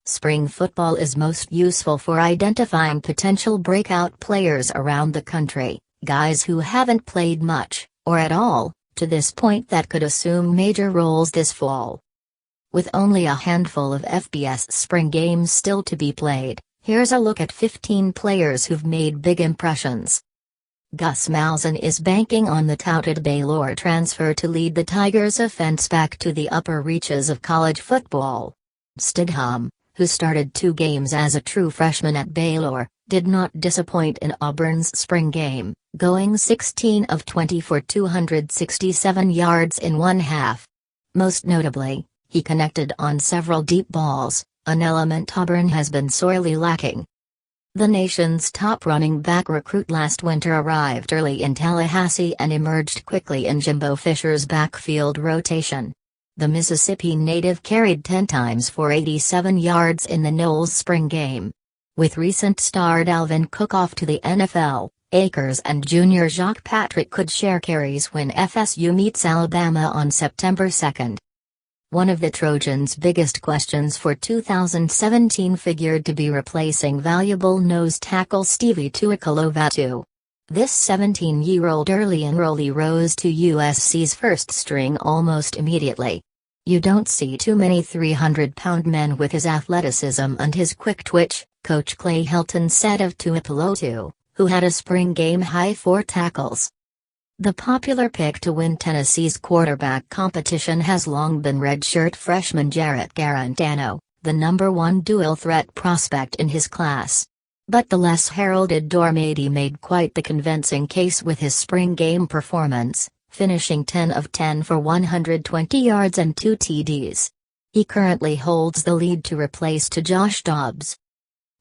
Spring football is most useful for identifying potential breakout players around the country, guys who haven't played much, or at all, to this point that could assume major roles this fall. With only a handful of FBS spring games still to be played, here's a look at 15 players who've made big impressions. Gus Malzahn is banking on the touted Baylor transfer to lead the Tigers' offense back to the upper reaches of college football. Stidham, who started 2 games as a true freshman at Baylor, did not disappoint in Auburn's spring game, going 16 of 20 for 267 yards in one half. Most notably, he connected on several deep balls, an element Auburn has been sorely lacking. The nation's top running back recruit last winter arrived early in Tallahassee and emerged quickly in Jimbo Fisher's backfield rotation. The Mississippi native carried 10 times for 87 yards in the Knowles spring game. With recent star Dalvin Cook off to the NFL, Akers and junior Jacques Patrick could share carries when FSU meets Alabama on September 2. One of the Trojans' biggest questions for 2017 figured to be replacing valuable nose tackle Stevie Tuiakolovatu. This 17-year-old early enrollee rose to USC's first string almost immediately. You don't see too many 300-pound men with his athleticism and his quick twitch, Coach Clay Helton said of Tuiakolovatu, who had a spring game-high 4 tackles. The popular pick to win Tennessee's quarterback competition has long been redshirt freshman Jarrett Garantano, the #1 dual-threat prospect in his class. But the less heralded Dormady made quite the convincing case with his spring game performance, finishing 10 of 10 for 120 yards and 2 TDs. He currently holds the lead to replace Josh Dobbs.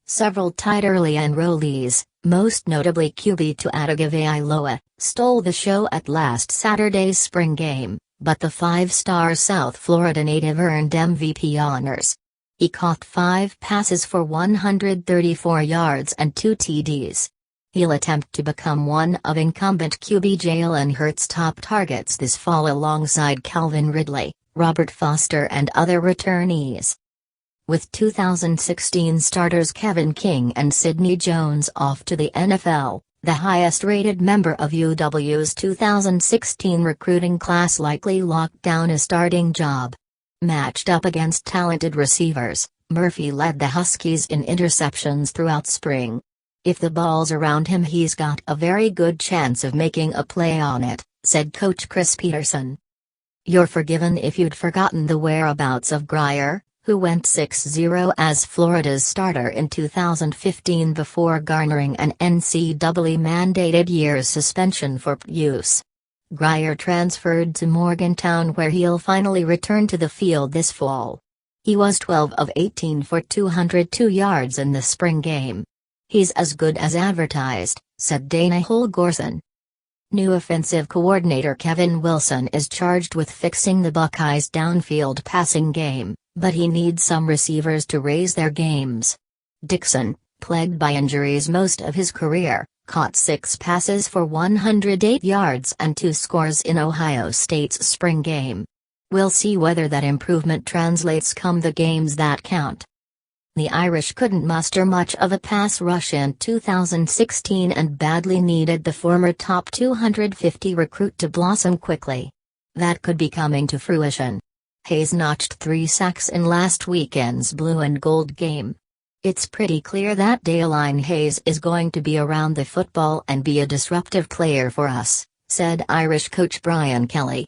Several tight early enrollees, most notably QB Tuatagavailoa, stole the show at last Saturday's spring game, but the 5-star South Florida native earned MVP honors. He caught 5 passes for 134 yards and 2 TDs. He'll attempt to become one of incumbent QB Jalen Hurts' top targets this fall alongside Calvin Ridley, Robert Foster and other returnees. With 2016 starters Kevin King and Sidney Jones off to the NFL, the highest-rated member of UW's 2016 recruiting class likely locked down a starting job. Matched up against talented receivers, Murphy led the Huskies in interceptions throughout spring. If the ball's around him, he's got a very good chance of making a play on it, said Coach Chris Peterson. You're forgiven if you'd forgotten the whereabouts of Grier, who went 6-0 as Florida's starter in 2015 before garnering an NCAA-mandated year's suspension for use. Grier transferred to Morgantown where he'll finally return to the field this fall. He was 12 of 18 for 202 yards in the spring game. He's as good as advertised, said Dana Holgorsen. New offensive coordinator Kevin Wilson is charged with fixing the Buckeyes' downfield passing game, but he needs some receivers to raise their games. Dixon, plagued by injuries most of his career, caught 6 passes for 108 yards and 2 scores in Ohio State's spring game. We'll see whether that improvement translates come the games that count. The Irish couldn't muster much of a pass rush in 2016 and badly needed the former top 250 recruit to blossom quickly. That could be coming to fruition. Hayes notched 3 sacks in last weekend's blue and gold game. It's pretty clear that Dayline Hayes is going to be around the football and be a disruptive player for us, said Irish coach Brian Kelly.